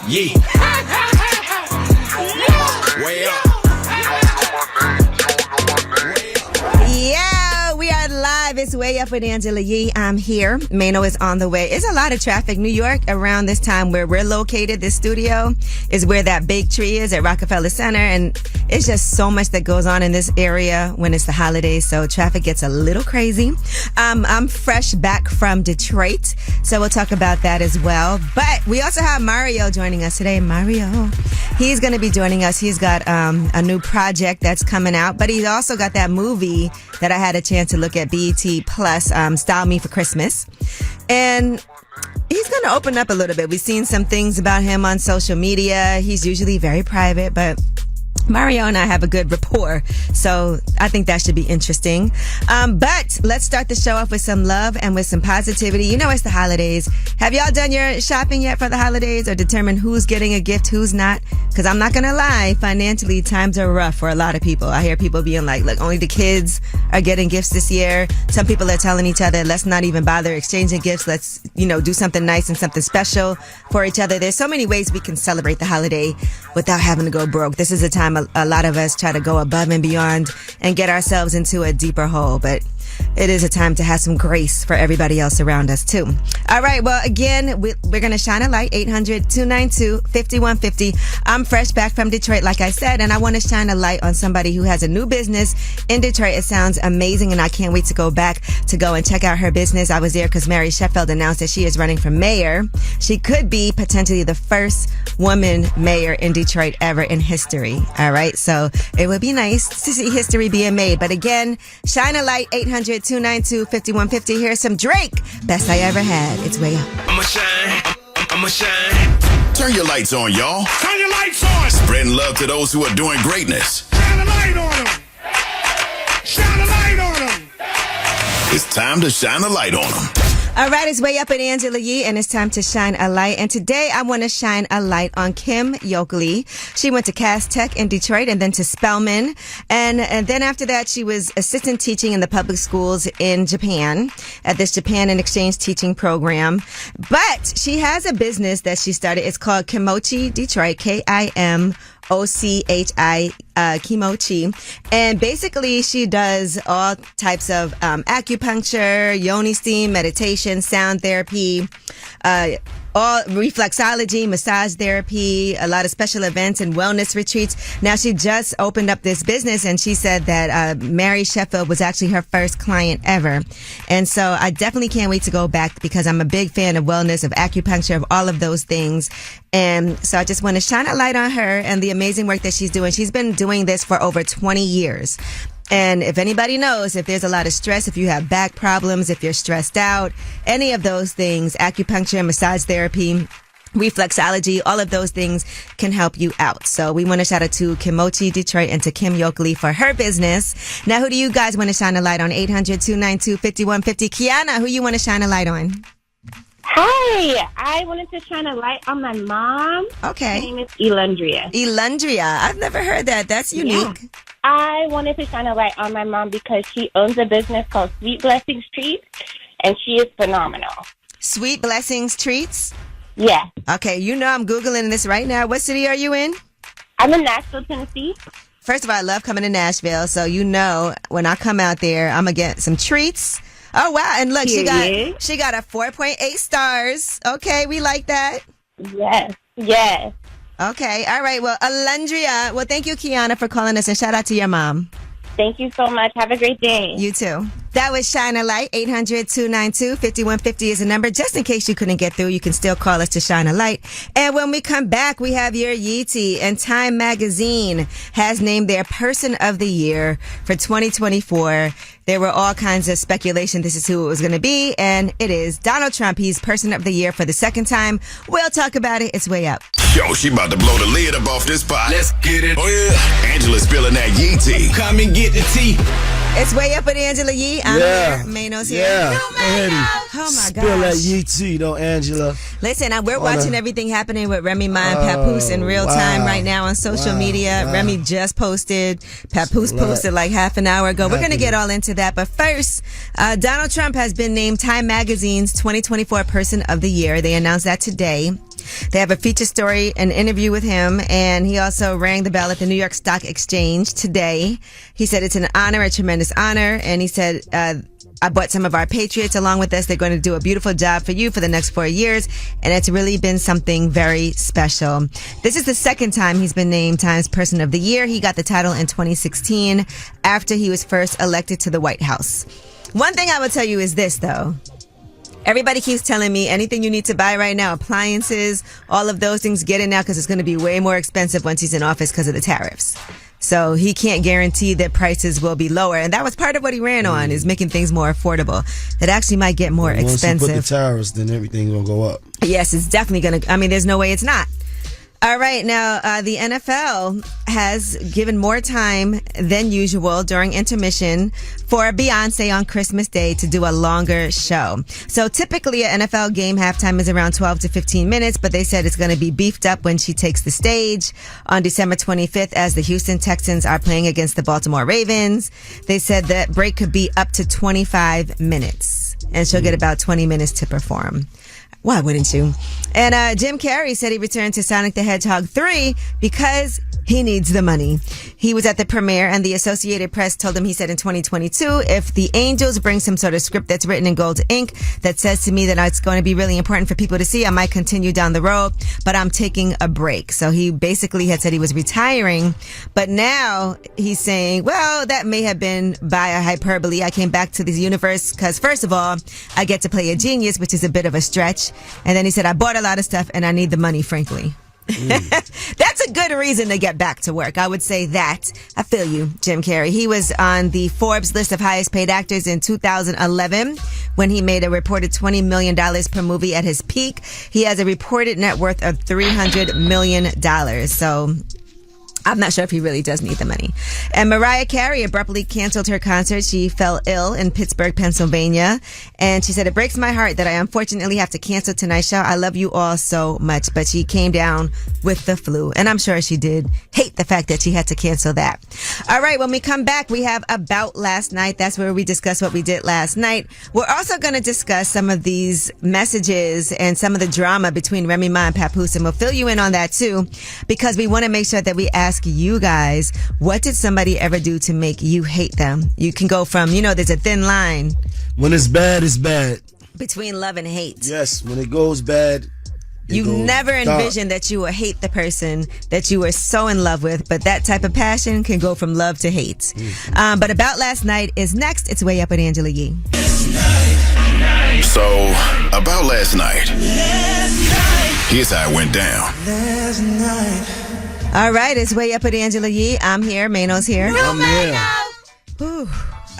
Yeah. Way up. Yeah, we are live. It's Way Up with Angela Yee. I'm here. Mano is on the way. It's a lot of traffic. New York, around this time where we're located, this studio is where that big tree is at Rockefeller Center. And it's just so much that goes on in this area when it's the holidays. So traffic gets a little crazy. I'm fresh back from Detroit, so we'll talk about that as well. But we also have Mario joining us today. Mario, he's going to be joining us. He's got a new project that's coming out, but he's also got that movie that I had a chance to look at, BET Plus, Style Me for Christmas. And he's going to open up a little bit. We've seen some things about him on social media. He's usually very private, but Mario and I have a good rapport, so I think that should be interesting. But let's start the show off with some love and with some positivity. You know, it's the holidays. Have y'all done your shopping yet for the holidays, or determined who's getting a gift, who's not? Because I'm not going to lie, financially, times are rough for a lot of people. I hear people being like, look, only the kids are getting gifts this year. Some people are telling each other, let's not even bother exchanging gifts. Let's, do something nice and something special for each other. There's so many ways we can celebrate the holiday without having to go broke. This is a time a lot of us try to go above and beyond and get ourselves into a deeper hole, but it is a time to have some grace for everybody else around us too. All right, well, again, we're going to shine a light. 800-292-5150. I'm fresh back from Detroit, like I said, and I want to shine a light on somebody who has a new business in Detroit. It sounds amazing, and I can't wait to go back to go and check out her business. I was there because Mary Sheffield announced that she is running for mayor. She could be potentially the first woman mayor in Detroit ever in history. All right, so it would be nice to see history being made. But again, shine a light. 800-292-5150. Here's some Drake. Best I ever had. It's Way Up. I'ma shine. Turn your lights on, y'all. Turn your lights on. Spreading love to those who are doing greatness. Shine a light on them. Shine a light on them. It's time to shine a light on them. All right, it's Way Up with Angela Yee, and it's time to shine a light. And today I want to shine a light on Kim Yoakley. She went to Cass Tech in Detroit and then to Spelman. And then after that, she was assistant teaching in the public schools in Japan at this Japan and Exchange teaching program. But she has a business that she started. It's called Kimochi Detroit, KIMOCHI, Kimochi. And basically she does all types of acupuncture, yoni steam, meditation, sound therapy, all reflexology, massage therapy, a lot of special events and wellness retreats. Now, she just opened up this business, and she said that Mary Sheffield was actually her first client ever. And so I definitely can't wait to go back because I'm a big fan of wellness, of acupuncture, of all of those things. And so I just want to shine a light on her and the amazing work that she's doing. She's been doing this for over 20 years. And if anybody knows, if there's a lot of stress, if you have back problems, if you're stressed out, any of those things, acupuncture, massage therapy, reflexology, all of those things can help you out. So we want to shout out to Kimochi Detroit and to Kim Yoakley for her business. Now, who do you guys want to shine a light on? 800-292-5150. Kiana, who you want to shine a light on? Hi, I wanted to shine a light on my mom. Okay. Her name is Elundria. Elundria. I've never heard that. That's unique. Yeah. I wanted to shine a light on my mom because she owns a business called Sweet Blessings Treats, and she is phenomenal. Sweet Blessings Treats? Yeah. Okay, I'm Googling this right now. What city are you in? I'm in Nashville, Tennessee. First of all, I love coming to Nashville, so when I come out there, I'm going to get some treats. Oh, wow. And look, she got a 4.8 stars. Okay, we like that. Yes. Okay, all right. Well, Alundria, thank you, Kiana, for calling us, and shout out to your mom. Thank you so much. Have a great day. You too. That was Shine a Light. 800-292-5150 is the number. Just in case you couldn't get through, you can still call us to shine a light. And when we come back, we have your Yeetie, and Time Magazine has named their Person of the Year for 2024. There were all kinds of speculation. This is who it was going to be, and it is Donald Trump. He's Person of the Year for the second time. We'll talk about it. It's Way Up. Yo, she about to blow the lid up off this pot. Let's get it. Oh, yeah. Angela's spilling that Yee tea. Come and get the tea. It's Way Up with Angela Yee. I'm here. Mano's here. Yeah. Oh, my Spill gosh. that Yee tea, though, Angela. Listen, we're watching everything happening with Remy Ma and Papoose in real time right now on social media. Wow. Remy just posted. Papoose posted like half an hour ago. We're going to get all into that. But first, Donald Trump has been named Time Magazine's 2024 Person of the Year. They announced that today. They have a feature story, an interview with him, and he also rang the bell at the New York Stock Exchange today. He said it's an honor, a tremendous honor, and he said, I brought some of our patriots along with us. They're going to do a beautiful job for you for the next 4 years. And it's really been something very special. This is the second time he's been named Times Person of the Year. He got the title in 2016 after he was first elected to the White House. One thing I will tell you is this, though. Everybody keeps telling me anything you need to buy right now, appliances, all of those things, get it now because it's going to be way more expensive once he's in office because of the tariffs. So he can't guarantee that prices will be lower. And that was part of what he ran on, is making things more affordable. It actually might get more expensive. Once you put the tariffs, then everything will go up. Yes, it's definitely going to. I mean, there's no way it's not. All right. Now, the NFL has given more time than usual during intermission for Beyonce on Christmas Day to do a longer show. So typically an NFL game halftime is around 12 to 15 minutes, but they said it's going to be beefed up when she takes the stage on December 25th as the Houston Texans are playing against the Baltimore Ravens. They said that break could be up to 25 minutes and she'll get about 20 minutes to perform. Why wouldn't you? And Jim Carrey said he returned to Sonic the Hedgehog 3 because he needs the money. He was at the premiere and the Associated Press told him, he said in 2022, if the Angels bring some sort of script that's written in gold ink that says to me that it's going to be really important for people to see, I might continue down the road, but I'm taking a break. So he basically had said he was retiring, but now he's saying, well, that may have been by a hyperbole. I came back to this universe because first of all, I get to play a genius, which is a bit of a stretch. And then he said, I bought a lot of stuff and I need the money, frankly. That's a good reason to get back to work. I would say that. I feel you, Jim Carrey. He was on the Forbes list of highest paid actors in 2011 when he made a reported $20 million per movie at his peak. He has a reported net worth of $300 million. So I'm not sure if he really does need the money. And Mariah Carey abruptly canceled her concert. She fell ill in Pittsburgh, Pennsylvania. And she said, it breaks my heart that I unfortunately have to cancel tonight's show. I love you all so much. But she came down with the flu. And I'm sure she did hate the fact that she had to cancel that. All right. When we come back, we have About Last Night. That's where we discuss what we did last night. We're also going to discuss some of these messages and some of the drama between Remy Ma and Papoose. And we'll fill you in on that too, because we want to make sure that we ask you guys, what did somebody ever do to make you hate them? You can go from, there's a thin line. When it's bad, it's bad. Between love and hate. Yes, when it goes bad, you never envisioned that you would hate the person that you were so in love with, but that type of passion can go from love to hate. But About Last Night is next. It's Way Up with Angela Yee. So, about last night. Here's how it went down. Last night. All right, it's Way Up with Angela Yee. I'm here. Mano's here. I'm here. Ooh.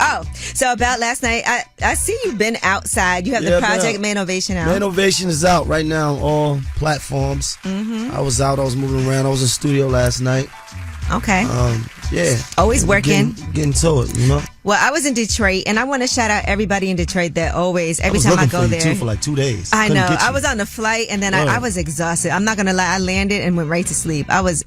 Oh, so About Last Night, I see you've been outside. You have the Project Manovation out. Manovation is out right now on all platforms. I was out. I was moving around. I was in studio last night. Okay. Yeah. Always working. Getting to it, Well, I was in Detroit, and I want to shout out everybody in Detroit that every time I go there. Too for like 2 days. I know. I was on the flight, and then I was exhausted. I'm not going to lie. I landed and went right to sleep. I was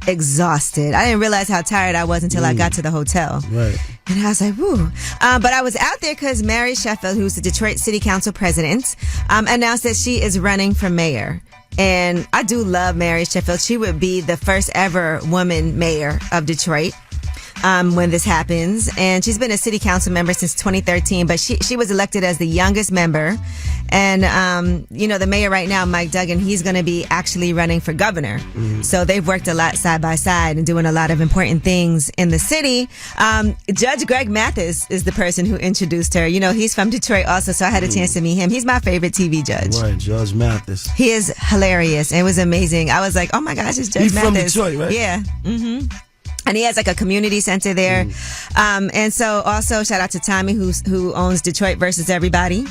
exhausted. I didn't realize how tired I was until I got to the hotel. Right. And I was like, woo. But I was out there because Mary Sheffield, who's the Detroit City Council president, announced that she is running for mayor. And I do love Mary Sheffield. She would be the first ever woman mayor of Detroit when this happens. And she's been a city council member since 2013, but she was elected as the youngest member. And, the mayor right now, Mike Duggan, he's going to be actually running for governor. So they've worked a lot side by side and doing a lot of important things in the city. Judge Greg Mathis is the person who introduced her. He's from Detroit also, so I had a chance to meet him. He's my favorite TV judge. Right, Judge Mathis. He is hilarious. It was amazing. I was like, oh my gosh, it's Judge Mathis. He's from Detroit, right? Yeah. And he has like a community center there. And so also shout out to Tommy who owns Detroit versus Everybody.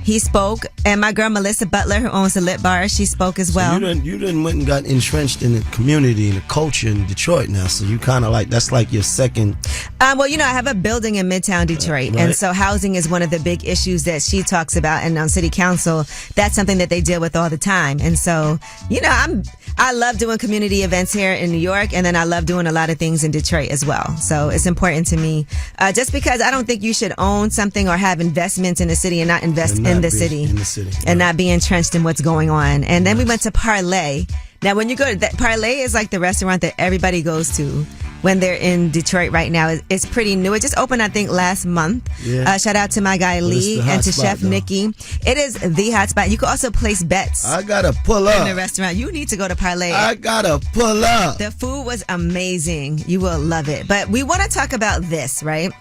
He spoke. And my girl Melissa Butler, who owns the Lit Bar, she spoke as well. So you done went and got entrenched in the community and the culture in Detroit now. So you kind of that's like your second. I have a building in Midtown Detroit. Right. And so housing is one of the big issues that she talks about. And on city council, that's something that they deal with all the time. And so, I love doing community events here in New York. And then I love doing a lot of things things in Detroit as well. So it's important to me. Just because I don't think you should own something or have investments in the city and not invest in the city. And not be entrenched in what's going on. And then we went to Parlay. Now, when you go to that, Parlay is like the restaurant that everybody goes to when they're in Detroit right now. It's pretty new. It just opened, I think, last month. Yeah. Shout out to my guy Lee and to Chef Nikki. It is the hot spot. You can also place bets. I gotta pull up in the restaurant. You need to go to Parlay. I gotta pull up. The food was amazing. You will love it. But we want to talk about this, right?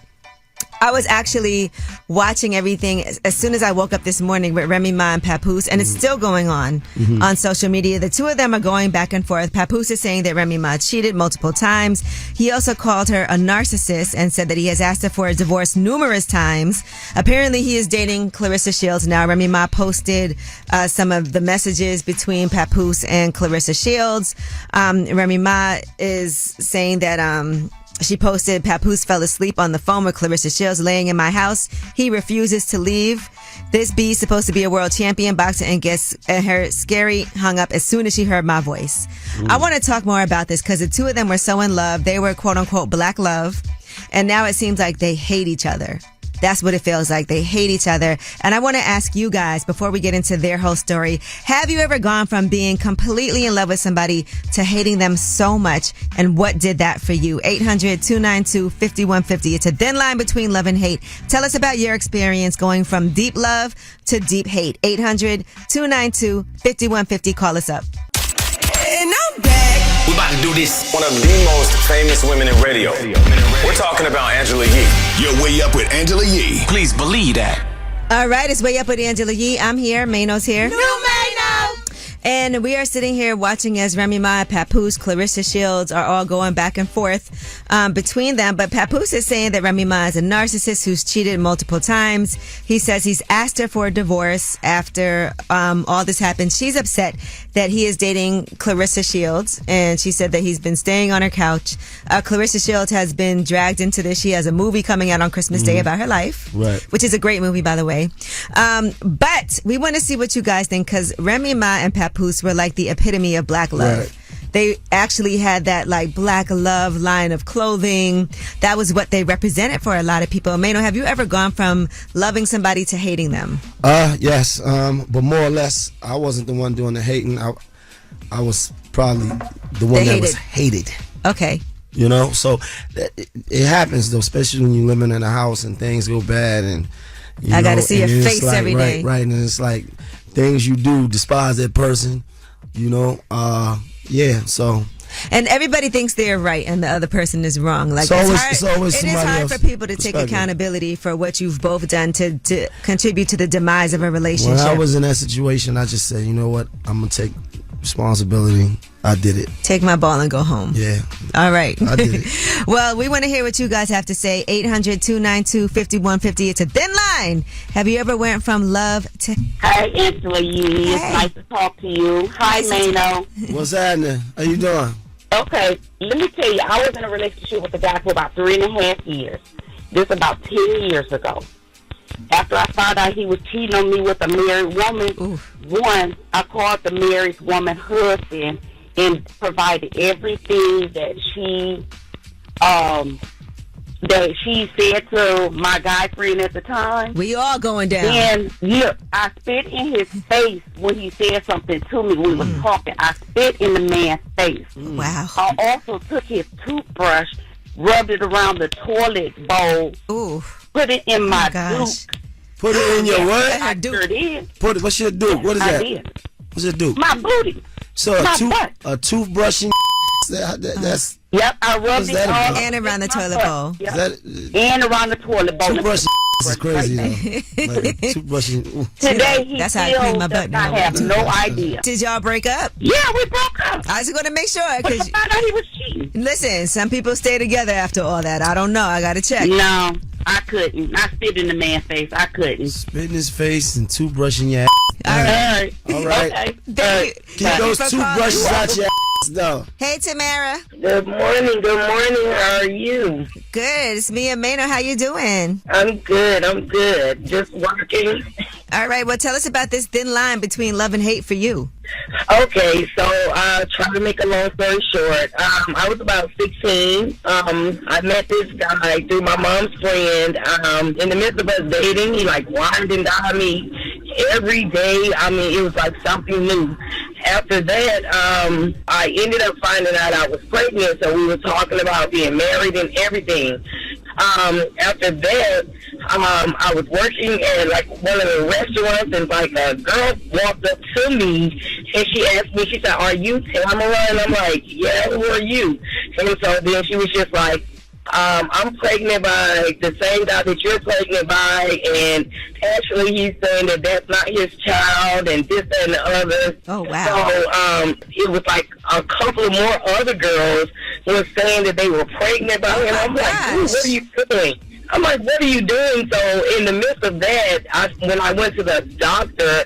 I was actually watching everything as soon as I woke up this morning with Remy Ma and Papoose, and it's still going on social media. The two of them are going back and forth. Papoose is saying that Remy Ma cheated multiple times. He also called her a narcissist and said that he has asked her for a divorce numerous times. Apparently, he is dating Clarissa Shields now. Remy Ma posted some of the messages between Papoose and Clarissa Shields. Remy Ma is saying that she posted, Papoose fell asleep on the phone with Clarissa Shields laying in my house. He refuses to leave. This bee's supposed to be a world champion boxer and gets her scary hung up as soon as she heard my voice. I want to talk more about this because the two of them were so in love. They were quote unquote black love. And now it seems like they hate each other. That's what it feels like. They hate each other. And I want to ask you guys, before we get into their whole story, have you ever gone from being completely in love with somebody to hating them so much? And what did that for you? 800-292-5150. It's a thin line between love and hate. Tell us about your experience going from deep love to deep hate. 800-292-5150. Call us up. And I'm back. We're about to do this. One of the most famous women in radio. We're talking about Angela Yee. You're way up with Angela Yee. Please believe that. All right, it's Way Up with Angela Yee. I'm here. Mano's here. New Mano. And we are sitting here watching as Remy Ma, Papoose, Clarissa Shields are all going back and forth between them. But Papoose is saying that Remy Ma is a narcissist who's cheated multiple times. He says he's asked her for a divorce after all this happened. She's upset that he is dating Clarissa Shields, and she said that he's been staying on her couch. Clarissa Shields has been dragged into this. She has a movie coming out on Christmas Day about her life, which is a great movie, by the way. But we want to see what you guys think, because Remy Ma and Papoose were like the epitome of black love. Right. They actually had that like black love line of clothing. That was what they represented for a lot of people. Mano, have you ever gone from loving somebody to hating them? Yes. But more or less, I wasn't the one doing the hating. I was probably the one that was hated. Okay. You know, so it happens though, especially when you're living in a house and things go bad, and I got to see your face like, every day. Right, and it's like things you do despise that person. You know, yeah. So. And everybody thinks they're right and the other person is wrong. Like it is hard for people to take accountability for what you've both done to contribute to the demise of a relationship. When I was in that situation, I just said, you know what, I'm gonna take responsibility. I did it. Take my ball and go home. Yeah. All right. I did it. Well, we want to hear what you guys have to say. 800-292-5150. It's a thin line. Have you ever went from love to... Hi, Angela Yee. Hey. It's nice to talk to you. Hi, Mano. What's happening? How you doing? Okay, let me tell you, I was in a relationship with a guy for about 3.5 years. This about 10 years ago. After I found out he was cheating on me with a married woman, one, I called the married woman husband and provided everything that she said to my guy friend at the time. We all going down. And yeah, I spit in his face when he said something to me when we was talking. I spit in the man's face. Wow. I also took his toothbrush, rubbed it around the toilet bowl, put it in my duke. Put it in your what? I sure did. Put it. What's your duke? What is that? What's your duke? My booty. So a toothbrush and that's. Yep, I rubbed it all and around the toilet bowl. Yep. And around the toilet bowl. Toothbrush is crazy though. Like, toothbrush. Today he that's how I clean my butt. I have no idea. Did y'all break up? Yeah, we broke up. I was going to make sure because I found out he was cheating. Listen, some people stay together after all that. I don't know. I got to check. No, I couldn't. I spit in the man's face. I couldn't. Spit in his face and toothbrushing your ass. All right. All right. Okay. Keep those toothbrushes out your ass. No. Hey, Tamara. Good morning. Good morning. How are you? Good. It's me and Mano. How you doing? I'm good. I'm good. Just working. All right. Well, tell us about this thin line between love and hate for you. Okay, so trying to make a long story short, I was about 16. I met this guy through my mom's friend. In the midst of us dating, he like wined and dined me every day. I mean, it was like something new. After that, I ended up finding out I was pregnant, so we were talking about being married and everything. After that, I was working at like one of the restaurants, and like a girl walked up to me and she asked me, she said, "Are you Tamara?" And I'm like, "Yeah, who are you?" And so then she was just like, "I'm pregnant by the same guy that you're pregnant by, and actually he's saying that that's not his child, and this and the other." Oh, wow. So it was like a couple of more other girls were saying that they were pregnant by him. And I'm like, "Dude, what are you doing?" I'm like, "What are you doing?" So in the midst of that, when I went to the doctor,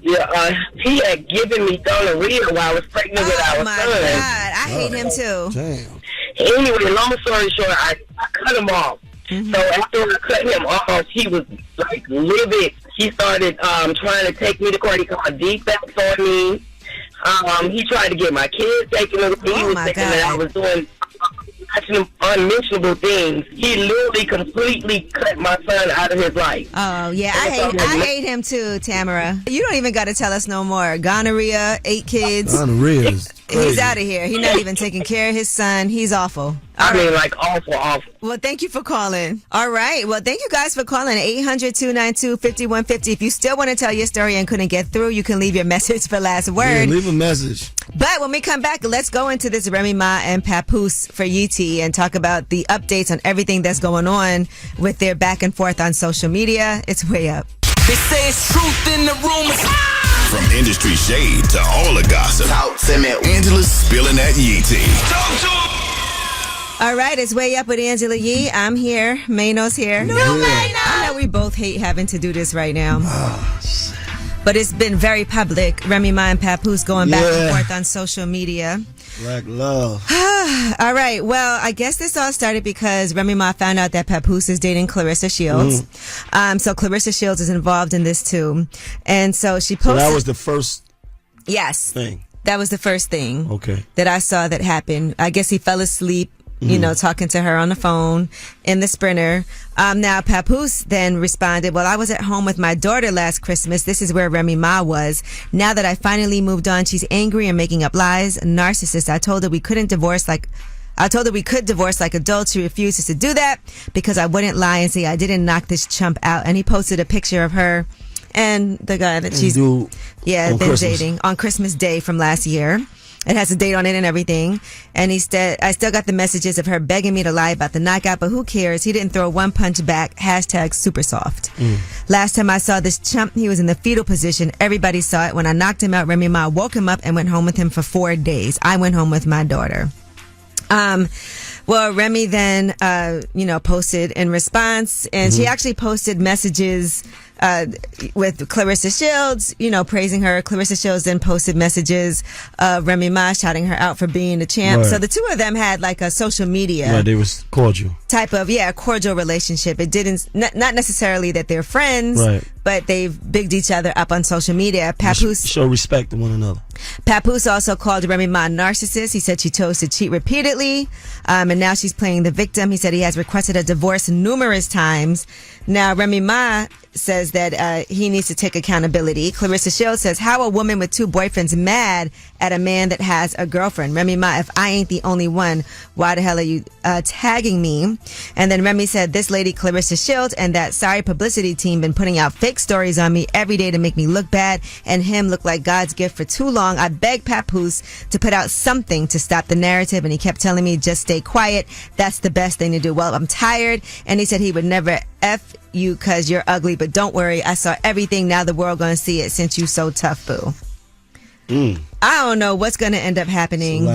he had given me gonorrhea while I was pregnant with our son. Oh, my God. I hate him, too. Damn. Anyway, long story short, I cut him off. Mm-hmm. So after I cut him off, he was like livid. He started trying to take me to court. He called defects on me. He tried to get my kids taken away. He was thinking that I was doing unmentionable things. He literally completely cut my son out of his life. Oh, yeah. I hate him too, Tamara. You don't even got to tell us no more. Gonorrhea, 8 kids. Gonorrhea is crazy. He's out of here. He's not even taking care of his son. He's awful. I mean, like, awful. Well, thank you for calling. All right. Well, thank you guys for calling. 800-292-5150. If you still want to tell your story and couldn't get through, you can leave your message for last word. Yeah, leave a message. But when we come back, let's go into this Remy Ma and Papoose for UT and talk about the updates on everything that's going on with their back and forth on social media. It's way up. They say it's truth in the rumors. From industry shade to all the gossip. Talk to me. Angela's spilling that yee tea. Talk to 'em. All right, it's Way Up with Angela Yee. I'm here. Mano's here. No, Mano! I know we both hate having to do this right now. But it's been very public. Remy Ma and Papoose going back and forth on social media. Black love. All right. Well, I guess this all started because Remy Ma found out that Papoose is dating Clarissa Shields. So Clarissa Shields is involved in this too. And so she posted. So that was the first thing. That was the first thing. Okay. That I saw that happened. I guess he fell asleep, you know, talking to her on the phone in the Sprinter. Now, Papoose then responded, "Well, I was at home with my daughter last Christmas. This is where Remy Ma was. Now that I finally moved on, she's angry and making up lies. Narcissist. I told her we could divorce like adults. She refuses to do that because I wouldn't lie and say I didn't knock this chump out." And he posted a picture of her and the guy that she's been dating on Christmas Day from last year. It has a date on it and everything. And he said, "I still got the messages of her begging me to lie about the knockout, but who cares? He didn't throw one punch back. Hashtag super soft. Last time I saw this chump, he was in the fetal position. Everybody saw it. When I knocked him out, Remy Ma woke him up and went home with him for 4 days. I went home with my daughter." Well, Remy then, posted in response, and she actually posted messages with Clarissa Shields, praising her. Clarissa Shields then posted messages of Remy Ma shouting her out for being the champ. Right. So the two of them had like a social media. Right, they was cordial. Type of, cordial relationship. It didn't, not necessarily that they're friends, right, but they've bigged each other up on social media. Papoose show respect to one another. Papoose also called Remy Ma a narcissist. He said she chose to cheat repeatedly, and now she's playing the victim. He said he has requested a divorce numerous times. Now, Remy Ma says that he needs to take accountability. Clarissa Shields says, "How a woman with 2 boyfriends mad at a man that has a girlfriend? Remy Ma, if I ain't the only one, why the hell are you tagging me?" And then Remy said, "This lady Clarissa Shields and that sorry publicity team been putting out fake stories on me every day to make me look bad and him look like God's gift for too long. I begged Papoose to put out something to stop the narrative, and he kept telling me just stay quiet. That's the best thing to do. Well, I'm tired." And he said he would never F you cause you're ugly, but don't worry, I saw everything. Now the world gonna see it since you so tough, boo. I don't know what's gonna end up happening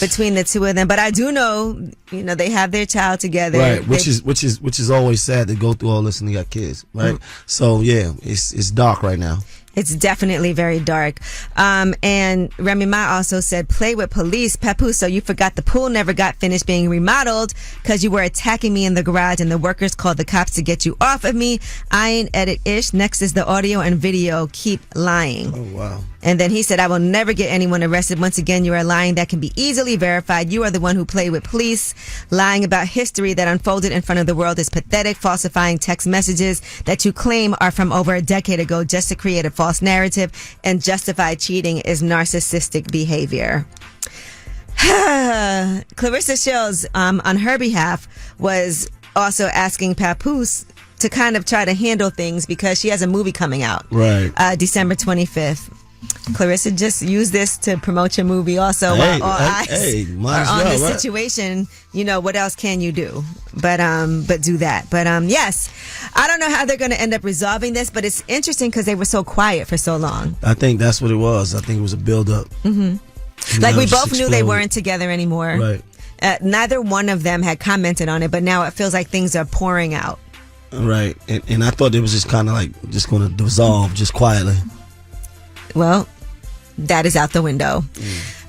between the two of them, but I do know, they have their child together, right? Which is always sad to go through all this and they got kids, right? So yeah, it's dark right now. It's definitely very dark. And Remy Ma also said, play with police. Papoose, so you forgot the pool never got finished being remodeled because you were attacking me in the garage and the workers called the cops to get you off of me. I ain't edit ish. Next is the audio and video. Keep lying. Oh, wow. And then he said, I will never get anyone arrested. Once again, you are lying. That can be easily verified. You are the one who played with police. Lying about history that unfolded in front of the world is pathetic. Falsifying text messages that you claim are from over a decade ago just to create a false narrative and justify cheating is narcissistic behavior. Clarissa Shields, on her behalf, was also asking Papoose to kind of try to handle things because she has a movie coming out. Right. December 25th. Clarissa, just use this to promote your movie also while all eyes are on this situation. You know, what else can you do? But do that. But yes, I don't know how they're going to end up resolving this, but it's interesting because they were so quiet for so long. I think that's what it was. I think it was a build-up. Mm-hmm. Like we both knew they weren't together anymore. Right. Neither one of them had commented on it, but now it feels like things are pouring out. Right. And I thought it was just kind of like just going to dissolve just quietly. Well, that is out the window.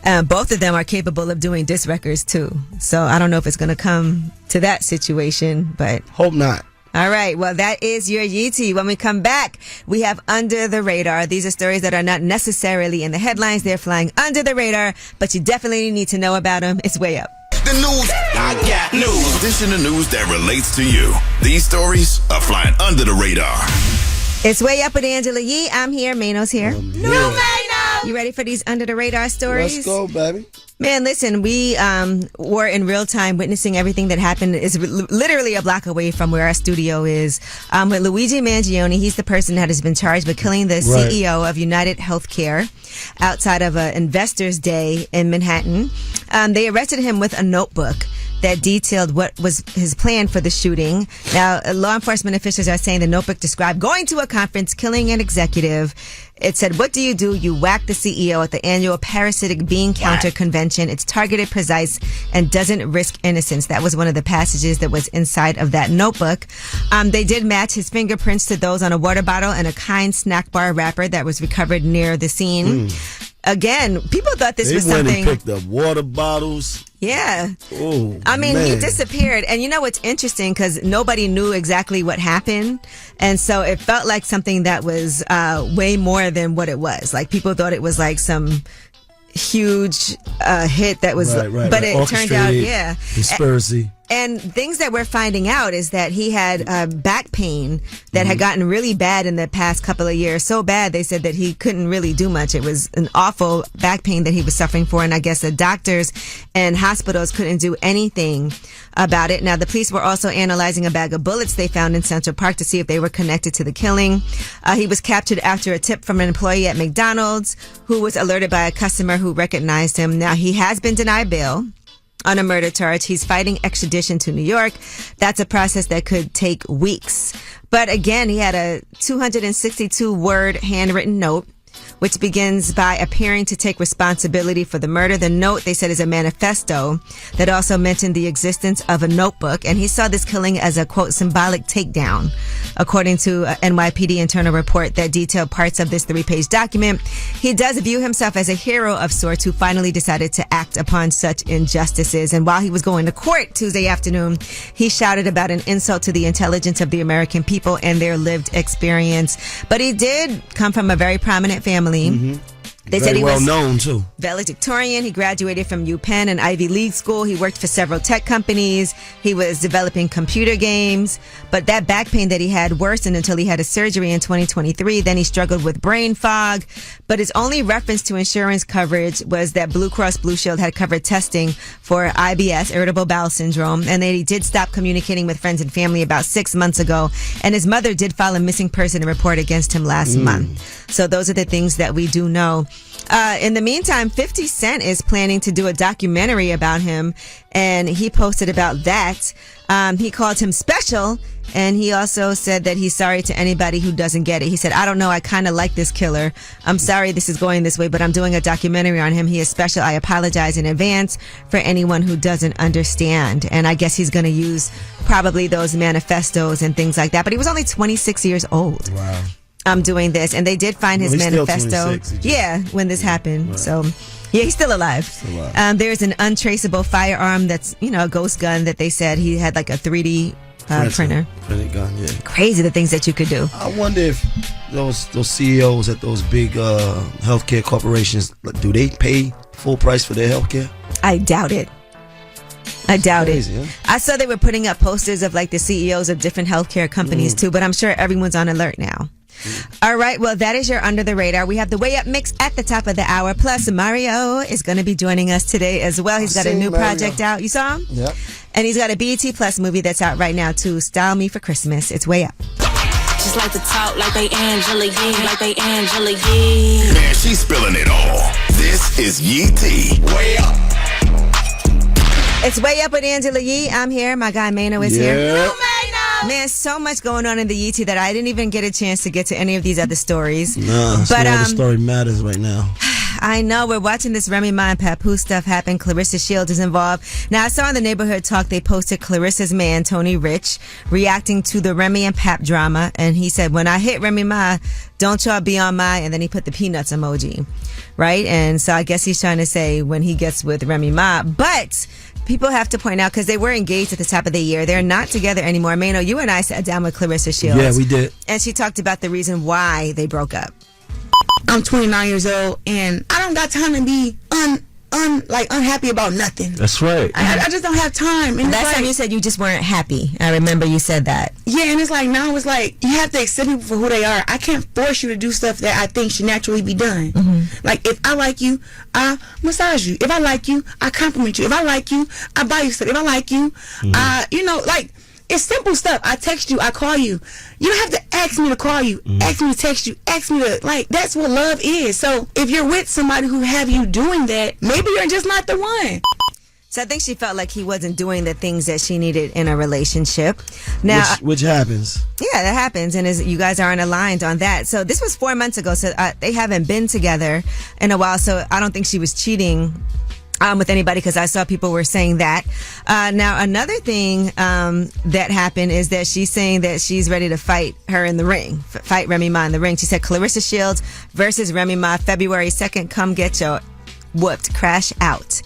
Both of them are capable of doing diss records too. So I don't know if it's going to come to that situation, but hope not. All right. Well, that is your Yeetie. When we come back, we have Under the Radar. These are stories that are not necessarily in the headlines. They're flying under the radar, but you definitely need to know about them. It's Way Up. The news. I got news. This in the news that relates to you. These stories are flying under the radar. It's Way Up with Angela Yee. I'm here. Mano's here. New Mano! You ready for these under the radar stories? Let's go, baby. Man, listen, we were in real time witnessing everything that happened. It's literally a block away from where our studio is. With Luigi Mangione, he's the person that has been charged with killing the CEO of United Healthcare outside of an Investors Day in Manhattan. They arrested him with a notebook that detailed what was his plan for the shooting. Now, law enforcement officials are saying the notebook described going to a conference, killing an executive. It said, what do? You whack the CEO at the annual Parasitic Bean Counter Convention. It's targeted, precise, and doesn't risk innocence. That was one of the passages that was inside of that notebook. They did match his fingerprints to those on a water bottle and a Kind snack bar wrapper that was recovered near the scene. Again, people thought this was something. They went and picked up water bottles. Yeah. Oh, I mean, he disappeared. And you know what's interesting? Because nobody knew exactly what happened. And so it felt like something that was way more than what it was. Like people thought it was like some huge hit that was, but it turned out, conspiracy. And things that we're finding out is that he had back pain that had gotten really bad in the past couple of years. So bad, they said that he couldn't really do much. It was an awful back pain that he was suffering for. And I guess the doctors and hospitals couldn't do anything about it. Now, the police were also analyzing a bag of bullets they found in Central Park to see if they were connected to the killing. He was captured after a tip from an employee at McDonald's who was alerted by a customer who recognized him. Now, he has been denied bail on a murder charge. He's fighting extradition to New York. That's a process that could take weeks. But again, he had a 262-word handwritten note, which begins by appearing to take responsibility for the murder. The note, they said, is a manifesto that also mentioned the existence of a notebook. And he saw this killing as a, quote, symbolic takedown, according to a NYPD internal report that detailed parts of this 3-page document. He does view himself as a hero of sorts who finally decided to act upon such injustices. And while he was going to court Tuesday afternoon, he shouted about an insult to the intelligence of the American people and their lived experience. But he did come from a very prominent family. They said he was known too. Valedictorian. He graduated from UPenn, an Ivy League school. He worked for several tech companies. He was developing computer games. But that back pain that he had worsened until he had a surgery in 2023. Then he struggled with brain fog. But his only reference to insurance coverage was that Blue Cross Blue Shield had covered testing for IBS, irritable bowel syndrome, and that he did stop communicating with friends and family about 6 months ago. And his mother did file a missing person report against him last month. So those are the things that we do know. In the meantime, 50 Cent is planning to do a documentary about him, and he posted about that. He called him special, and he also said that he's sorry to anybody who doesn't get it. He said, I don't know, I kind of like this killer. I'm sorry this is going this way, but I'm doing a documentary on him. He is special. I apologize in advance for anyone who doesn't understand. And I guess he's going to use probably those manifestos and things like that. But he was only 26 years old. Wow. I'm doing this. And they did find his he's still manifesto. 26. Yeah, when this happened. Right. So, yeah, he's still alive. There's an untraceable firearm that's, a ghost gun that they said he had like a 3D printer. Printed gun, yeah. Crazy the things that you could do. I wonder if those CEOs at those big healthcare corporations, do they pay full price for their healthcare? I doubt it. Crazy, huh? I saw they were putting up posters of like the CEOs of different healthcare companies too, but I'm sure everyone's on alert now. All right, well, that is your Under the Radar. We have the Way Up mix at the top of the hour. Plus, Mario is going to be joining us today as well. He's got a new project out. You saw him? Yep. And he's got a BET Plus movie that's out right now too. Style Me for Christmas. It's Way Up. Just like to talk like they Angela Yee, like they Angela Yee. Man, she's spilling it all. This is Yee T. Way Up. It's Way Up with Angela Yee. I'm here. My guy Mano is here. Man, so much going on in the Yee T that I didn't even get a chance to get to any of these other stories. Nah, but the story matters right now. I know. We're watching this Remy Ma and Papoose stuff happen. Clarissa Shields is involved. Now, I saw in the Neighborhood Talk, they posted Clarissa's man, Tony Rich, reacting to the Remy and Pap drama. And he said, when I hit Remy Ma, don't y'all be on my, and then he put the peanuts emoji. Right? And so I guess he's trying to say when he gets with Remy Ma. But people have to point out, because they were engaged at the top of the year, they're not together anymore. Mano, you and I sat down with Clarissa Shields. Yeah, we did. And she talked about the reason why they broke up. I'm 29 years old, and I don't got time to be unhappy about nothing. That's right. I just don't have time. And last time you said you just weren't happy. I remember you said that. Yeah, and it's like now it's like you have to accept people for who they are. I can't force you to do stuff that I think should naturally be done. Mm-hmm. Like if I like you, I massage you. If I like you, I compliment you. If I like you, I buy you stuff. If I like you, it's simple stuff. I text you, I call you. You don't have to ask me to call you, ask me to text you, ask me to, that's what love is. So if you're with somebody who have you doing that, maybe you're just not the one. So I think she felt like he wasn't doing the things that she needed in a relationship. Now, which happens. Yeah, that happens. And you guys aren't aligned on that. So this was 4 months ago. So they haven't been together in a while. So I don't think she was cheating with anybody, because I saw people were saying that. Now, another thing that happened is that she's saying that she's ready to fight her in the ring, fight Remy Ma in the ring. She said Clarissa Shields versus Remy Ma, February 2nd. Come get your whooped, crash out.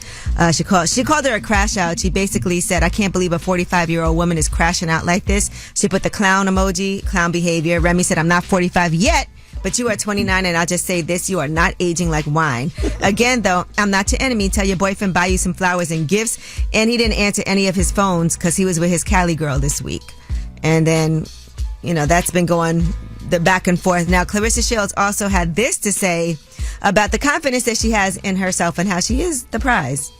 She called her a crash out. She basically said, I can't believe a 45-year-old woman is crashing out like this. She put the clown emoji, clown behavior. Remy said, I'm not 45 yet, but you are 29, and I'll just say this, you are not aging like wine. Again, though, I'm not your enemy. Tell your boyfriend buy you some flowers and gifts. And he didn't answer any of his phones because he was with his Cali girl this week. And then, that's been going the back and forth. Now, Clarissa Shields also had this to say about the confidence that she has in herself and how she is the prize.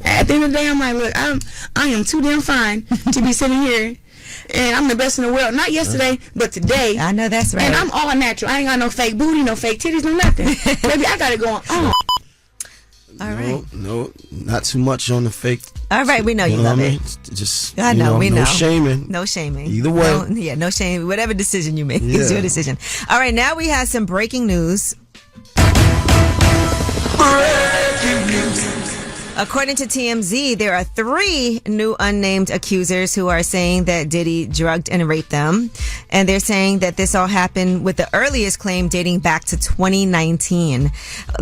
At the end of the day, I'm like, look, I am too damn fine to be sitting here. And I'm the best in the world. Not yesterday, but today. I know that's right. And I'm all natural. I ain't got no fake booty, no fake titties, no nothing. Baby, I got it going on. All right. No, not too much on the fake. All right, we know you love it. Just, I know, we know. No shaming. No shaming. Either way. No shaming. Whatever decision you make is your decision. All right, now we have some breaking news. Breaking news. According to TMZ, there are 3 new unnamed accusers who are saying that Diddy drugged and raped them. And they're saying that this all happened with the earliest claim dating back to 2019.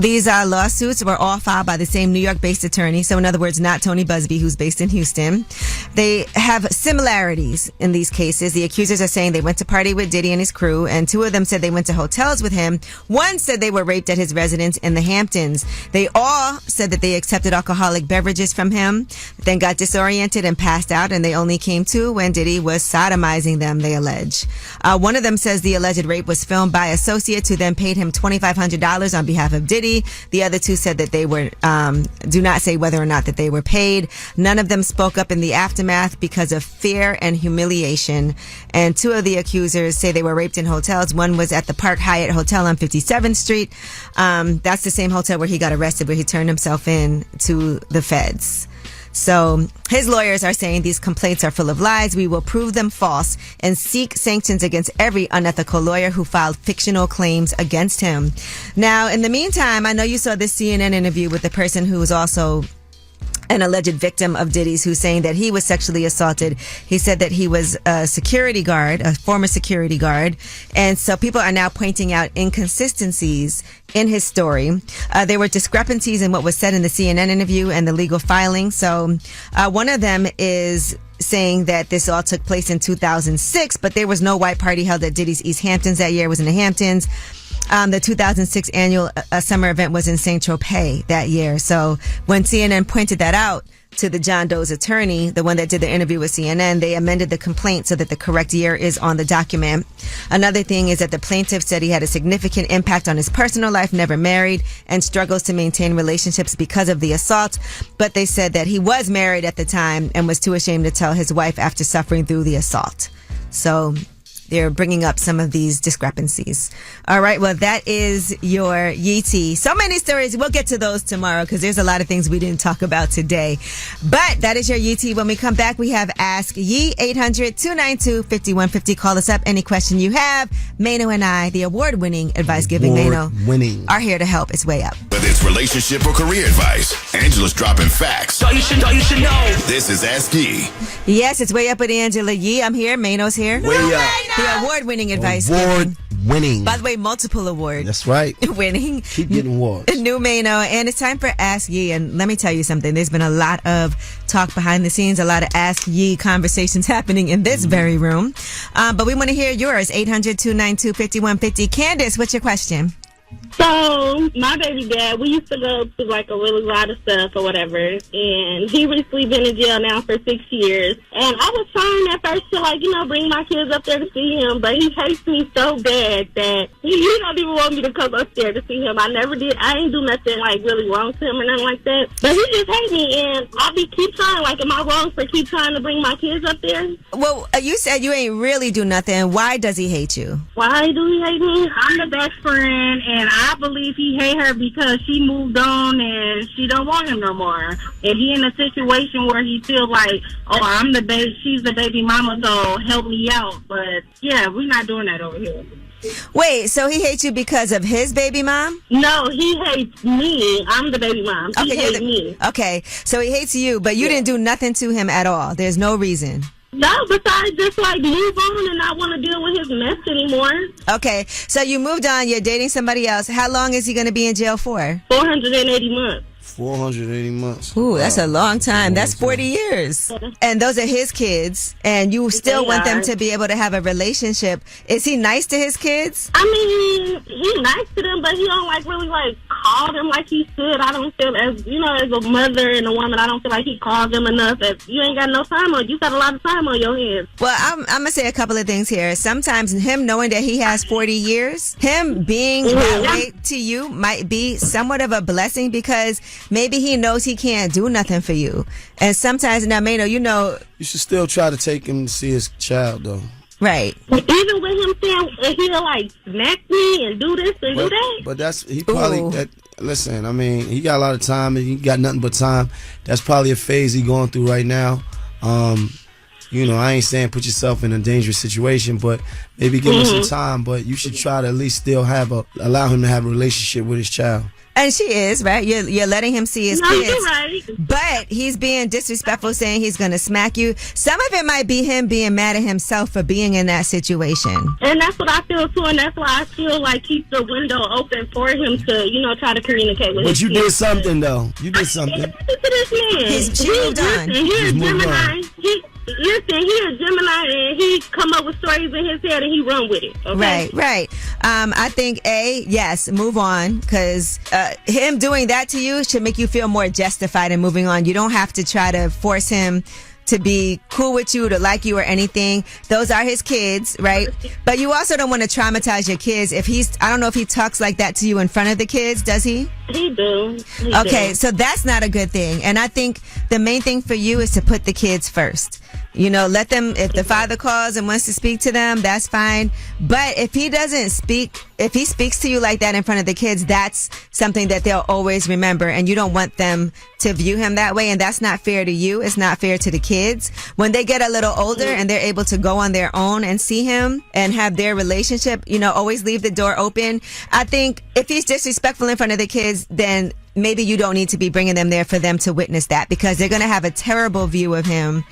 These lawsuits were all filed by the same New York-based attorney. So in other words, not Tony Busby, who's based in Houston. They have similarities in these cases. The accusers are saying they went to party with Diddy and his crew, and 2 of them said they went to hotels with him. 1 said they were raped at his residence in the Hamptons. They all said that they accepted alcoholic beverages from him, then got disoriented and passed out, and they only came to when Diddy was sodomizing them, they allege. One of them says the alleged rape was filmed by associates who then paid him $2,500 on behalf of Diddy. The other 2 said that they were, do not say whether or not that they were paid. None of them spoke up in the aftermath because of fear and humiliation. And 2 of the accusers say they were raped in hotels. One was at the Park Hyatt Hotel on 57th Street. That's the same hotel where he got arrested, where he turned himself in to the feds. So his lawyers are saying these complaints are full of lies. We will prove them false and seek sanctions against every unethical lawyer who filed fictional claims against him. Now, in the meantime, I know you saw this CNN interview with the person who was also an alleged victim of Diddy's, who's saying that he was sexually assaulted. He said that he was a security guard, a former security guard. And so people are now pointing out inconsistencies in his story. There were discrepancies in what was said in the CNN interview and the legal filing. So one of them is saying that this all took place in 2006, but there was no white party held at Diddy's East Hamptons that year. It was in the Hamptons. The 2006 annual summer event was in Saint-Tropez that year. So when CNN pointed that out to the John Doe's attorney, the one that did the interview with CNN, they amended the complaint so that the correct year is on the document. Another thing is that the plaintiff said he had a significant impact on his personal life, never married, and struggles to maintain relationships because of the assault. But they said that he was married at the time and was too ashamed to tell his wife after suffering through the assault. So they're bringing up some of these discrepancies. All right. Well, that is your Yee Tea. So many stories. We'll get to those tomorrow because there's a lot of things we didn't talk about today. But that is your Yee Tea. When we come back, we have Ask Yee, 800-292-5150. Call us up. Any question you have. Mano and I, the award-winning advice-giving Mano, are here to help. It's Way Up. Whether it's relationship or career advice, Angela's dropping facts. So you should know. This is Ask Yee. Yes, it's Way Up with Angela Yee. I'm here. Mano's here. Way Up. The award-winning advice. Award-winning. By the way, multiple awards. That's right. Winning. Keep getting awards. New Mano. And it's time for Ask Yee. And let me tell you something. There's been a lot of talk behind the scenes, a lot of Ask Yee conversations happening in this very room. But we want to hear yours. 800-292-5150. Candace, what's your question? So, my baby dad, we used to go through like a really lot of stuff or whatever, and he recently been in jail now for 6 years. And I was trying at first to bring my kids up there to see him, but he hates me so bad that he don't even want me to come up there to see him. I never did. I ain't do nothing really wrong to him or nothing like that. But he just hates me, and I keep trying. Am I wrong for keep trying to bring my kids up there? Well, you said you ain't really do nothing. Why does he hate you? Why do he hate me? I'm the best friend, and I believe he hate her because she moved on and she don't want him no more. And he in a situation where he feel like, I'm the baby, she's the baby mama, so help me out. But yeah, we're not doing that over here. Wait, so he hates you because of his baby mom? No, he hates me. I'm the baby mom. He hates me. Okay, so he hates you, but you didn't do nothing to him at all. There's no reason. No, besides just move on and not want to deal with his mess anymore. Okay, so you moved on, you're dating somebody else. How long is he going to be in jail for? 480 months. 480 months. Ooh, that's a long time. That's 40 years. And those are his kids, and you still want them to be able to have a relationship. Is he nice to his kids? I mean, he's nice to them, but he don't really call them like he should. I don't feel as a mother and a woman, I don't feel like he calls them enough. If you ain't got no time on, you got a lot of time on your hands. Well, I'm going to say a couple of things here. Sometimes him knowing that he has 40 years, him being that way to you might be somewhat of a blessing because maybe he knows he can't do nothing for you. And sometimes, now, Mano, you should still try to take him to see his child, though. Right. Even with him saying he'll smack me and do this and do that. But he probably, listen, I mean, he got a lot of time and he got nothing but time. That's probably a phase he going through right now. I ain't saying put yourself in a dangerous situation, but maybe give him some time. But you should try to at least still allow him to have a relationship with his child. And she is, right? You're letting him see his kids. You're right. But he's being disrespectful, saying he's going to smack you. Some of it might be him being mad at himself for being in that situation. And that's what I feel too, and that's why I feel keep the window open for him to, try to communicate with him. But you did something, though. You did something. Listen to this man. She moved on. He's Gemini. Listen, he a Gemini, and he come up with stories in his head, and he run with it. Okay? Right. I think, yes, move on, because him doing that to you should make you feel more justified in moving on. You don't have to try to force him to be cool with you, to like you or anything. Those are his kids, right? But you also don't want to traumatize your kids. I don't know if he talks like that to you in front of the kids, does he? He do. Okay, so that's not a good thing. And I think the main thing for you is to put the kids first. Let them, if the father calls and wants to speak to them, that's fine. But if he speaks to you like that in front of the kids, that's something that they'll always remember. And you don't want them to view him that way. And that's not fair to you. It's not fair to the kids. When they get a little older and they're able to go on their own and see him and have their relationship, always leave the door open. I think if he's disrespectful in front of the kids, then maybe you don't need to be bringing them there for them to witness that, because they're going to have a terrible view of him.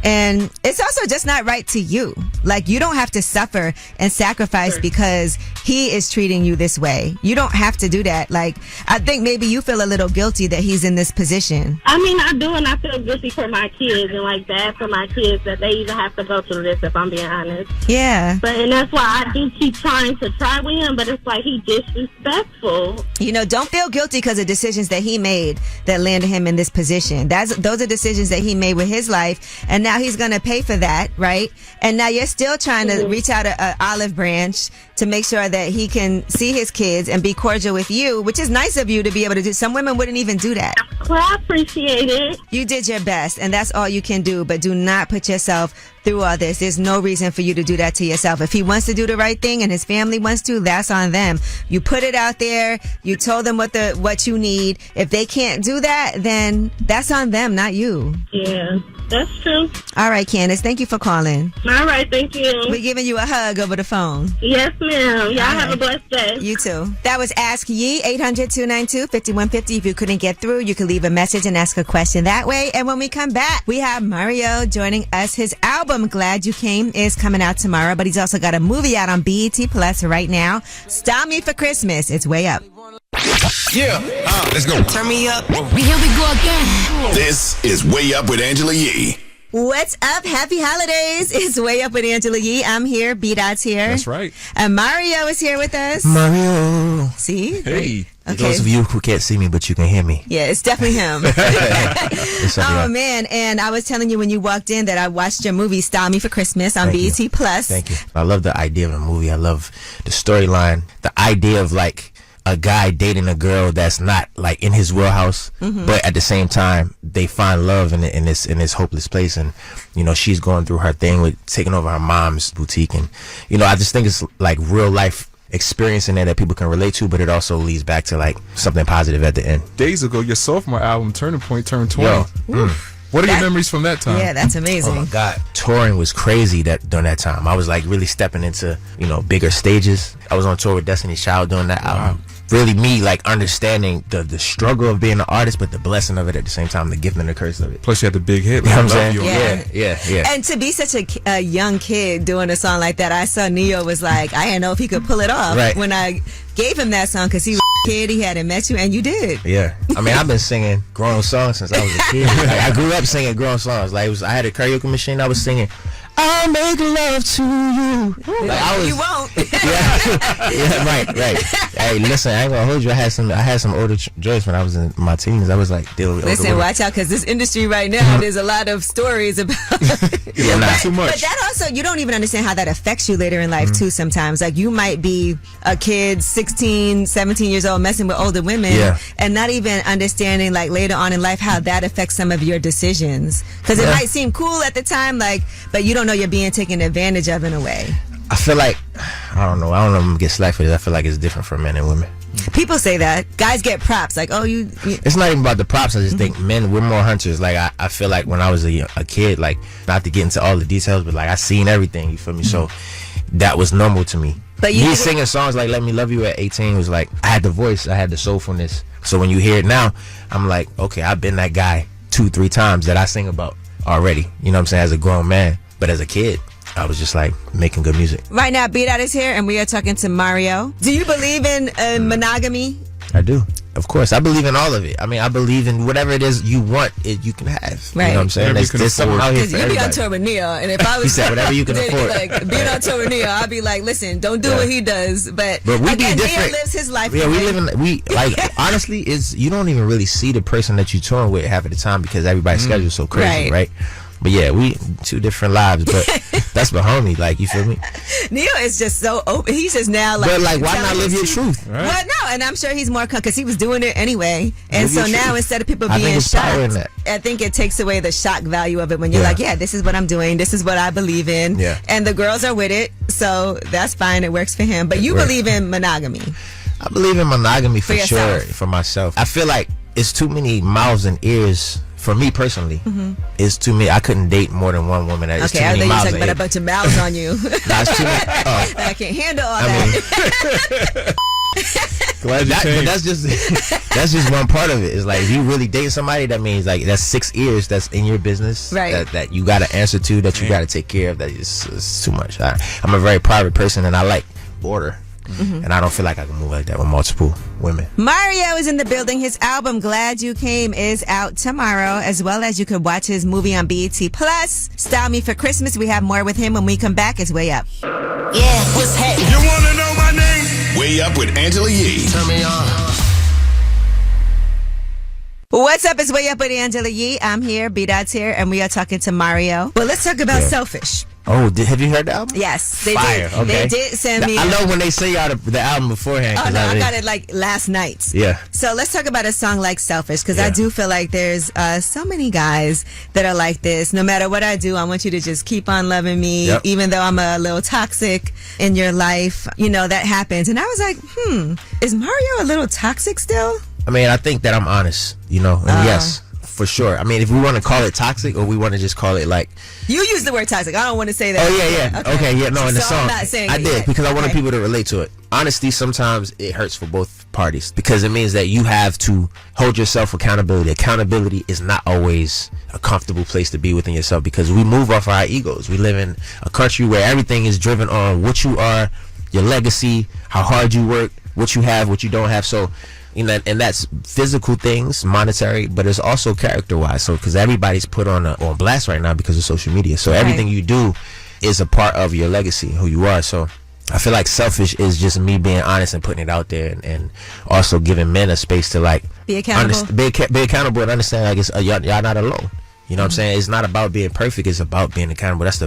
And it's also just not right to you. Like, you don't have to suffer and sacrifice because he is treating you this way. You don't have to do that. Like, I think maybe you feel a little guilty that he's in this position. I mean, I do, and I feel guilty for my kids and like bad for my kids that they even have to go through this, if I'm being honest. Yeah. And that's why I do keep trying to try with him, but it's like he disrespectful. You know, don't feel guilty because of decisions that he made that landed him in this position. Those are decisions that he made with his life, and now he's going to pay for that, right? And now you're still trying to reach out an olive branch to make sure that he can see his kids and be cordial with you, which is nice of you to be able to do. Some women wouldn't even do that. Well, I appreciate it. You did your best, and that's all you can do, but do not put yourself through all this. There's no reason for you to do that to yourself. If he wants to do the right thing and his family wants to, that's on them. You put it out there. You told them what you need. If they can't do that, then that's on them, not you. Yeah, that's true. All right, Candace, thank you for calling. All right, thank you. We're giving you a hug over the phone. Yes, ma'am. Y'all have a blessed day. You too. That was Ask Yee, 800-292-5150. If you couldn't get through, you could leave a message and ask a question that way. And when we come back, we have Mario joining us. His album, Glad You Came, is coming out tomorrow, but he's also got a movie out on BET Plus right now. Style Me for Christmas. It's way up. Yeah, let's go. Turn me up. Here we go again. This is Way Up with Angela Yee. What's up? Happy holidays. It's Way Up with Angela Yee. I'm here. B-Dot's here. That's right. And Mario is here with us. Mario. See? Hey. Okay. Those of you who can't see me, but you can hear me. Yeah, it's definitely him. Oh, man. And I was telling you when you walked in that I watched your movie, Style Me for Christmas, on BET Plus. Thank you. I love the idea of a movie. I love the storyline. The idea of, like, a guy dating a girl that's not, like, in his wheelhouse, but at the same time, they find love in this hopeless place. And, you know, she's going through her thing with taking over her mom's boutique. And, you know, I just think it's, like, real life experience in there that people can relate to, but it also leads back to like something positive at the end. Days ago, your sophomore album, Turning Point, turned 20. What are your memories from that time? Yeah, that's amazing. Oh my God, touring was crazy during that time. I was like really stepping into, you know, bigger stages. I was on tour with Destiny's Child during that album. Really me like understanding the struggle of being an artist, but the blessing of it at the same time, the gift and the curse of it. Plus you had the big hit. You know what I'm saying? Yeah. And to be such a young kid doing a song like that, I saw Neo was like, I didn't know if he could pull it off. Right. When I gave him that song, because he was a kid, he hadn't met you, and you did. Yeah. I mean, I've been singing grown songs since I was a kid. Like, I grew up singing grown songs. Like I had a karaoke machine. I was singing, I'll make love to you. Like, you won't. Yeah, right. Hey, listen, I ain't gonna hold you. I had some older joints when I was in my teens. I was like dealing with. Listen, watch out, because this industry right now, there's a lot of stories about. Not too much. But that also, you don't even understand how that affects you later in life too. Sometimes, like you might be a kid, 16, 17 years old, messing with older women, and not even understanding like later on in life how that affects some of your decisions. Because it might seem cool at the time, like, but you don't know you're being taken advantage of in a way. I feel like, I don't know if I'm gonna get slack for this. I feel like it's different for men and women. People say that. Guys get props. Like, oh, you It's not even about the props. I just think men, we're more hunters. Like, I feel like when I was a kid, like, not to get into all the details, but like, I seen everything, you feel me? So, that was normal to me. But me singing songs like Let Me Love You at 18 was like, I had the voice, I had the soulfulness. So, when you hear it now, I'm like, okay, I've been that guy 2-3 times that I sing about already. You know what I'm saying? As a grown man. But as a kid, I was just like making good music. Right now, B-Dot is here, and we are talking to Mario. Do you believe in monogamy? I do. Of course. I believe in all of it. I mean, I believe in whatever it is you want, you can have. Right. You know what I'm saying? There's something out here for you everybody. be on tour with Neo, and if I was He said whatever you can afford. Like, being on tour with Neo, I'd be like, listen, don't do what he does. But we again, be different. Neo lives his life. Yeah, we like honestly, you don't even really see the person that you touring with half of the time because everybody's schedule is so crazy, right? But yeah, we 2 different lives, but that's my homie. Like, you feel me? Neo is just so open. He's just now like. But like, why not live your truth? Right? Well, no, and I'm sure he's more because he was doing it anyway, and so now instead of people being shocked, I think it takes away the shock value of it when you're like, yeah, this is what I'm doing, this is what I believe in, and the girls are with it, so that's fine. It works for him. But you believe in monogamy? I believe in monogamy for sure. For myself, I feel like it's too many mouths and ears. For me personally, it's too many. I couldn't date more than one woman. It's too many I mouths. Talking about a bunch of mouths on you. Nah, it's too many. I can't handle all that. Glad you came. But that's just one part of it. It's like if you really date somebody, that means like that's 6 ears that's in your business, right? That you got to answer to, that you got to take care of. That is too much. I'm a very private person, and I like order. And I don't feel like I can move like that with multiple women. Mario is in the building. His album Glad You Came is out tomorrow, as well as you could watch his movie on BET Plus. Style Me for Christmas. We have more with him when we come back. It's Way Up. Yeah, what's happening? You want to know my name? Way Up with Angela Yee. Turn me on. What's up? It's Way Up with Angela Yee. I'm here, B-Dot's here, and we are talking to Mario. Well, let's talk about Selfish. Oh, have you heard the album? Yes, they Fire, did. okay. They did send me. I love when they say y'all the album beforehand. Oh, no, I got it like last night. Yeah. So let's talk about a song like Selfish, because I do feel like there's so many guys that are like this. No matter what I do, I want you to just keep on loving me, even though I'm a little toxic in your life. You know, that happens. And I was like, is Mario a little toxic still? I mean, I think that I'm honest, you know, and yes, for sure. I mean, if we want to call it toxic, or we want to just call it like... You use the word toxic. I don't want to say that. Oh, yeah. Okay, yeah, no, in the song. I'm not saying I did, because I wanted people to relate to it. Honesty, sometimes it hurts for both parties, because it means that you have to hold yourself accountability. Accountability is not always a comfortable place to be within yourself, because we move off our egos. We live in a country where everything is driven on what you are, your legacy, how hard you work, what you have, what you don't have. So... You know, and that's physical things, monetary, but it's also character-wise. So, because everybody's put on blast right now because of social media. So everything you do is a part of your legacy, who you are. So I feel like Selfish is just me being honest and putting it out there, and also giving men a space to like be accountable, be accountable, and understand like it's y'all not alone. You know what I'm saying? It's not about being perfect. It's about being accountable. That's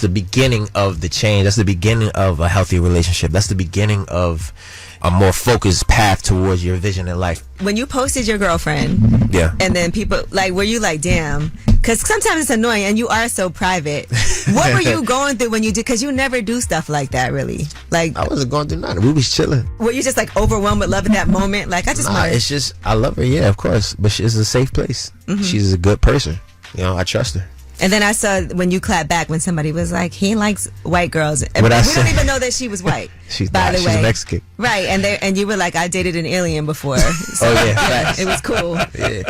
the beginning of the change. That's the beginning of a healthy relationship. That's the beginning of a more focused path towards your vision in life. When you posted your girlfriend, and then people like, were you like, damn? Because sometimes it's annoying, and you are so private. What were you going through when you did? Because you never do stuff like that, really. Like, I wasn't going through nothing. We was chilling. Were you just like overwhelmed with love at that moment? Like, it's just, I love her, yeah, of course, but she's a safe place. She's a good person. You know, I trust her. And then I saw when you clapped back when somebody was like, he likes white girls. And we don't even know that she was white. She's by the way. She's Mexican. Right. And you were like, I dated an alien before. So it was cool. Yeah,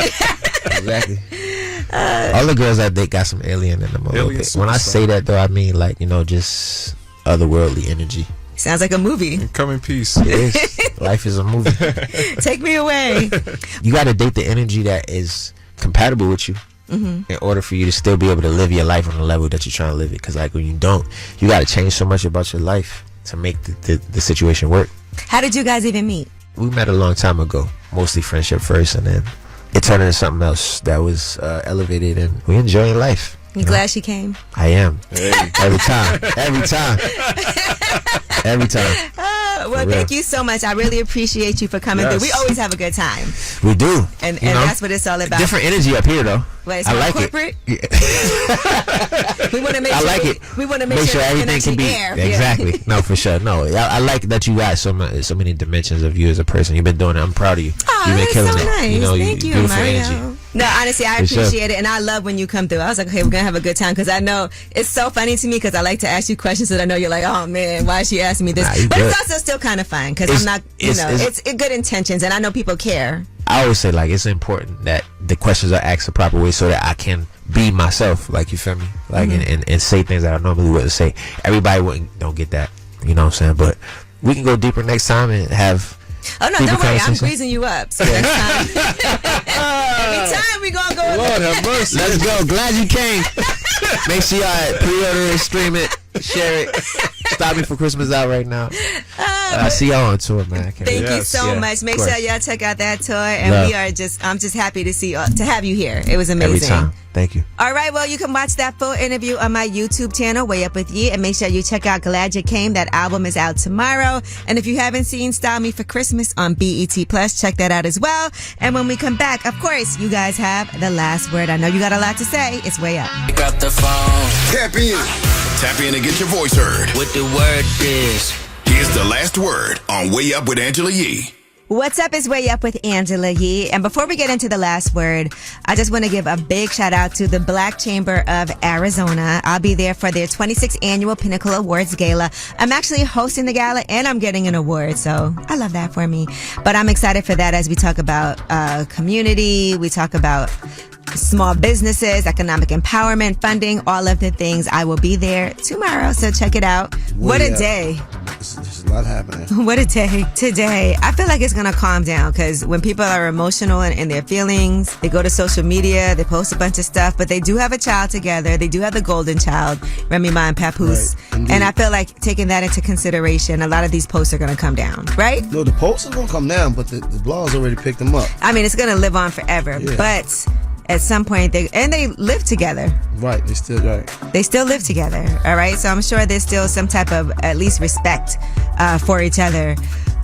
exactly. All the girls I date got some alien in them a little bit. When I say that, though, I mean like, you know, just otherworldly energy. Sounds like a movie. Come in peace. It is. Life is a movie. Take me away. You got to date the energy that is compatible with you. In order for you to still be able to live your life on the level that you're trying to live it. Because like when you don't, you got to change so much about your life to make the situation work. How did you guys even meet? We met a long time ago, mostly friendship first, and then it turned into something else that was elevated, and we enjoying life. You glad she came? I am. Hey. Every time. Well, thank you so much. I really appreciate you for coming through. We always have a good time. We do. And that's what it's all about. Different energy up here, though. Wait, I like corporate? it. We want to make we want to make sure everything can be air. Exactly. No, for sure. No, I like that you got so many dimensions of you as a person. You've been doing it. I'm proud of you. Oh, You've been that's killing so it. Nice. You know, thank you, beautiful Mario. energy. No, honestly, I appreciate it, and I love when you come through. I was like, okay, we're gonna have a good time, because I know it's so funny to me, because I like to ask you questions that I know you're like, oh man, why is she asking me this? But it's also still kind of fun, because I'm not, it's good intentions, and I know people care. I always say like it's important that the questions are asked the proper way so that I can be myself, like, you feel me, like and say things that I normally wouldn't say. Everybody don't get that, you know what I'm saying? But we can go deeper next time and have. Oh no, don't worry, I'm greasing you up. So next time, every time we gonna go. Lord have mercy. Let's go. Glad you came. Make sure y'all pre-order it, stream it, share it. Stop Me for Christmas out right now. I see y'all on tour, man. Thank you so much. Make sure y'all check out that tour, and I'm just happy to have you here. It was amazing. Every time. Thank you. All right, well, you can watch that full interview on my YouTube channel, Way Up With Yee, and make sure you check out Glad You Came. That album is out tomorrow. And if you haven't seen Style Me for Christmas on BET Plus, check that out as well. And when we come back, of course, you guys have the last word. I know you got a lot to say. It's Way Up. Pick up the phone. Tap in. Tap in and get your voice heard. What the word is. Here's the last word on Way Up with Angela Yee. What's up is Way Up with Angela Yee. And before we get into the last word, I just want to give a big shout out to the Black Chamber of Arizona. I'll be there for their 26th annual Pinnacle Awards Gala. I'm actually hosting the gala and I'm getting an award. So I love that for me. But I'm excited for that as we talk about community. We talk about small businesses, economic empowerment, funding, all of the things. I will be there tomorrow, so check it out. What a day. There's a lot happening. What a day today. I feel like it's going to calm down because when people are emotional in their feelings, they go to social media, they post a bunch of stuff, but they do have a child together. They do have the golden child, Remy Ma and Papoose. Right, and I feel like taking that into consideration, a lot of these posts are going to come down, right? No, the posts are going to come down, but the blogs already picked them up. I mean, it's going to live on forever, but at some point they live together. Right, they still live together. All right, so I'm sure there's still some type of at least respect for each other.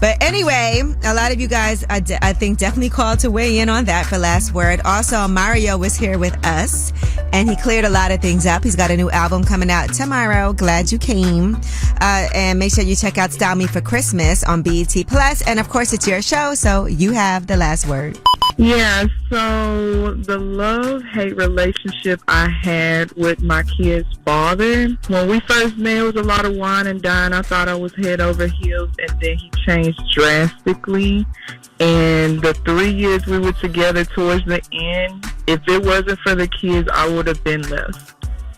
But anyway, a lot of you guys, I think, definitely called to weigh in on that for last word. Also, Mario was here with us, and he cleared a lot of things up. He's got a new album coming out tomorrow. Glad you came. And make sure you check out Style Me for Christmas on BET Plus. And of course, it's your show, so you have the last word. Yeah, so the love-hate relationship I had with my kid's father, when we first met, it was a lot of wine and dine. I thought I was head over heels, and then he changed drastically. And the 3 years we were together towards the end, if it wasn't for the kids, I would have been left.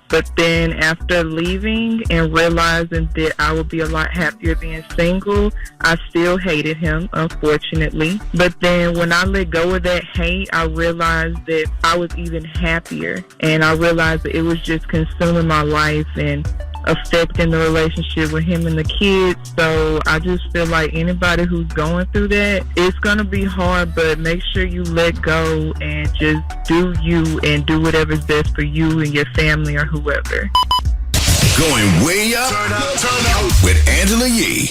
But then after leaving and realizing that I would be a lot happier being single, I still hated him, unfortunately. But then when I let go of that hate, I realized that I was even happier. And I realized that it was just consuming my life and affecting the relationship with him and the kids. So I just feel like anybody who's going through that, it's going to be hard, but make sure you let go and just do you and do whatever's best for you and your family or whoever. Going way up, turn up with Angela Yee.